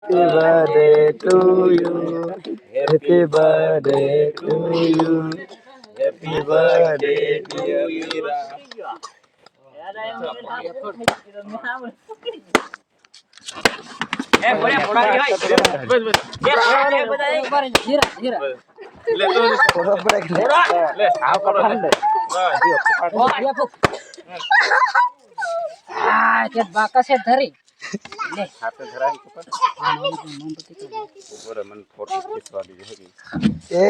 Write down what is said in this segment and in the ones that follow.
Happy birthday to you. Happy birthday to you. Happy birthday to you. બાકા છે ધરી લે હાથે ધરાય ઉપર મને ફોટો ખીચવા દીધો એ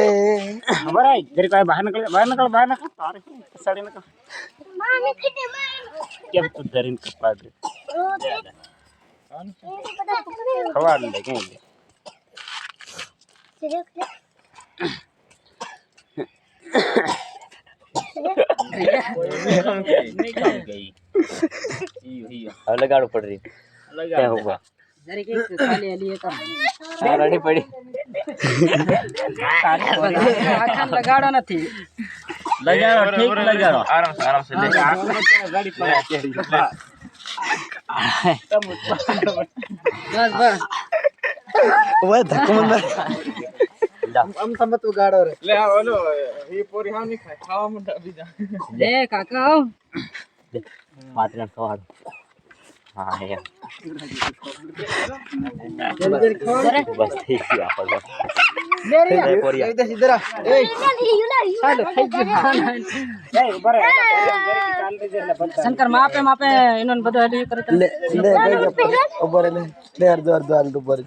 બરાઈ ઘરે કાય બહાર નીકળ તારે સાડી નીકળ મામી ખીટે કેમ તું ધરીને કપા દે ખવા લે કે अब लगाड़ो पड़ रही क्या होगा જરી કે ખાલી અલી એક રેડી પડી આખાન લગાડો નથી લગાડો ઠીક લગાડો આરામ से ગાડી પર બસ બસ ઓય ધક્કો મંદ આમ તમે તું ગાડો રે લે આ ઓલો ઈ પોરી હાવ ની ખાય ખાવા મંડા બીજા લે કાકા આવ પાત્રણ ખવાડો હા હે જલ્દી ખબર બસ ઠીક છે આપણો લે રે પોરી એ સીધા એ ચાલો થઈ ગયું એ ઉભા રહે શંકર માપે એનો બધો હલી કરે લે ઉભા રે લે અર્ધો ઉભા રે